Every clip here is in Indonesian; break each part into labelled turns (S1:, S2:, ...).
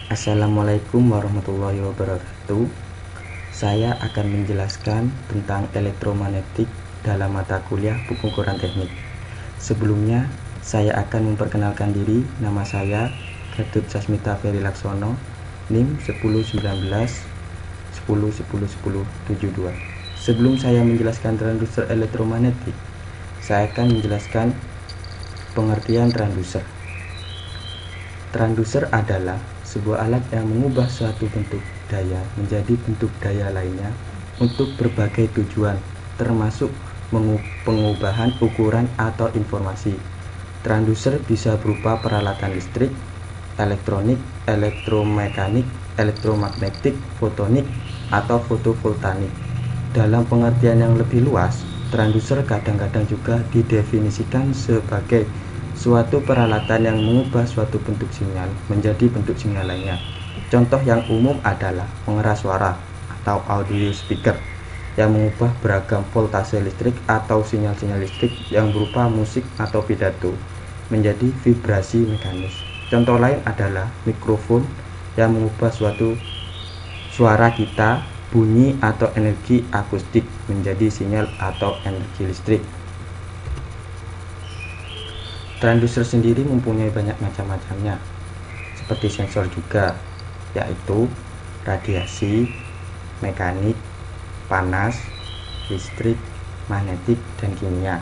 S1: Assalamualaikum warahmatullahi wabarakatuh. Saya akan menjelaskan tentang elektromagnetik dalam mata kuliah pengukuran teknik. Sebelumnya, saya akan memperkenalkan diri. Nama saya Gatut Sasmita Ferry Laksono, NIM 1019 10 10 10 72. Sebelum saya menjelaskan transducer elektromagnetik, saya akan menjelaskan pengertian transducer. Transducer adalah sebuah alat yang mengubah suatu bentuk daya menjadi bentuk daya lainnya untuk berbagai tujuan, termasuk pengubahan ukuran atau informasi. Transducer bisa berupa peralatan listrik, elektronik, elektromekanik, elektromagnetik, fotonik, atau fotovoltaik. Dalam pengertian yang lebih luas, transducer kadang-kadang juga didefinisikan sebagai suatu peralatan yang mengubah suatu bentuk sinyal menjadi bentuk sinyal lainnya. Contoh yang umum adalah pengeras suara atau audio speaker yang mengubah beragam voltase listrik atau sinyal-sinyal listrik yang berupa musik atau pidato menjadi vibrasi mekanis. Contoh lain adalah mikrofon yang mengubah suatu suara kita, bunyi atau energi akustik menjadi sinyal atau energi listrik. Transducer sendiri mempunyai banyak macam-macamnya, seperti sensor juga, yaitu radiasi, mekanik, panas, listrik, magnetik, dan kimia.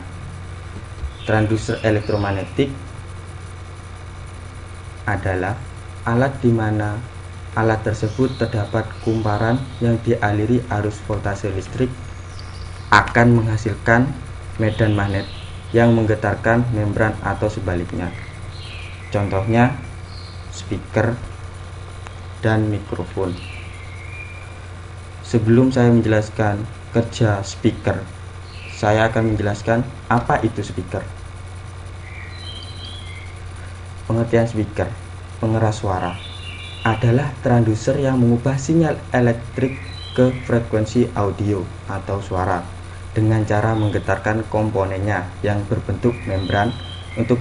S1: Transducer elektromagnetik adalah alat di mana alat tersebut terdapat kumparan yang dialiri arus voltase listrik akan menghasilkan medan magnet yang menggetarkan membran atau sebaliknya. Contohnya speaker dan mikrofon. Sebelum saya menjelaskan kerja speaker, saya akan menjelaskan apa itu speaker. Pengertian speaker, pengeras suara, adalah transducer yang mengubah sinyal elektrik ke frekuensi audio atau suara dengan cara menggetarkan komponennya yang berbentuk membran untuk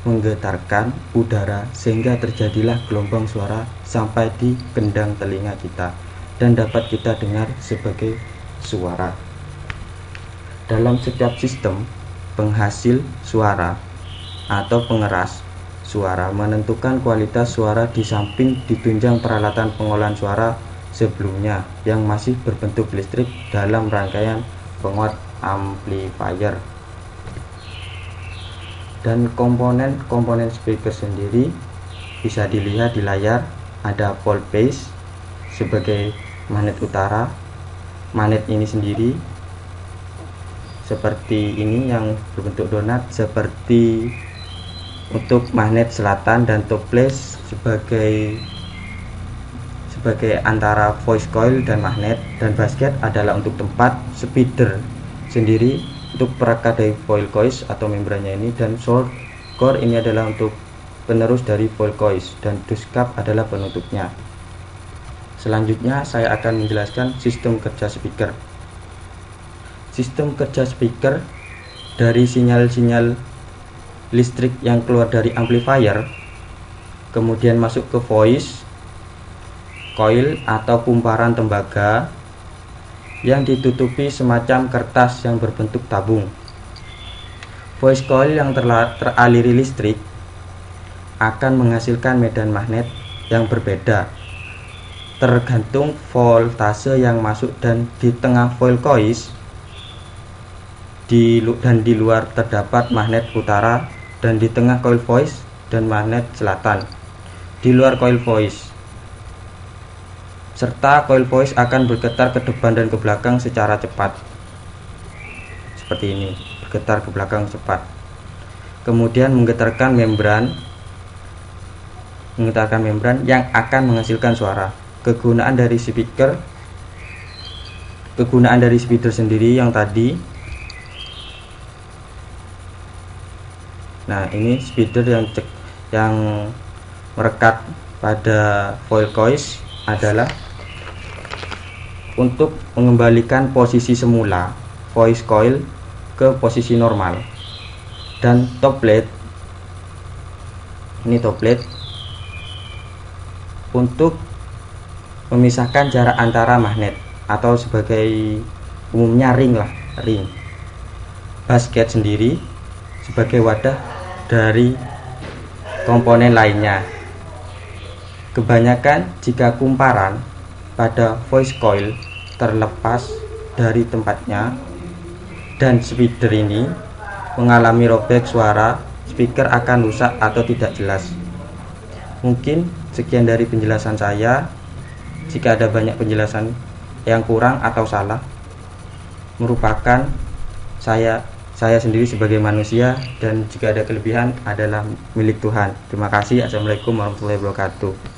S1: menggetarkan udara sehingga terjadilah gelombang suara sampai di gendang telinga kita dan dapat kita dengar sebagai suara. Dalam setiap sistem penghasil suara atau pengeras suara menentukan kualitas suara di samping ditunjang peralatan pengolahan suara sebelumnya yang masih berbentuk listrik dalam rangkaian penguat amplifier. Dan komponen speaker sendiri bisa dilihat di layar. Ada pole base sebagai magnet utara. Magnet ini sendiri seperti ini yang berbentuk donat, seperti untuk magnet selatan, dan top place sebagai antara voice coil dan magnet, dan basket adalah untuk tempat. Speeder sendiri untuk perekat dari foil coils atau membrannya ini, dan short core ini adalah untuk penerus dari foil coils, dan dust cap adalah penutupnya. Selanjutnya saya akan menjelaskan sistem kerja speaker. Sistem kerja speaker dari sinyal-sinyal listrik yang keluar dari amplifier kemudian masuk ke voice coil atau kumparan tembaga yang ditutupi semacam kertas yang berbentuk tabung. Voice coil yang teraliri listrik akan menghasilkan medan magnet yang berbeda tergantung voltase yang masuk, dan di tengah foil coils dan di luar terdapat magnet utara, dan di tengah coil voice dan magnet selatan di luar coil voice, serta coil voice akan bergetar ke depan dan ke belakang secara cepat seperti ini, bergetar ke belakang cepat, kemudian menggetarkan membran yang akan menghasilkan suara. Kegunaan dari speeder sendiri yang tadi. Nah, ini speeder yang merekat pada foil coils adalah untuk mengembalikan posisi semula voice coil ke posisi normal. Dan top plate, ini top plate untuk memisahkan jarak antara magnet, atau sebagai umumnya ring. Basket sendiri sebagai wadah dari komponen lainnya. Kebanyakan jika kumparan pada voice coil terlepas dari tempatnya dan speeder ini mengalami robek, suara speaker akan rusak atau tidak jelas. Mungkin sekian dari penjelasan saya. Jika ada banyak penjelasan yang kurang atau salah, merupakan saya sendiri sebagai manusia, dan jika ada kelebihan adalah milik Tuhan. Terima kasih. Assalamualaikum warahmatullahi wabarakatuh.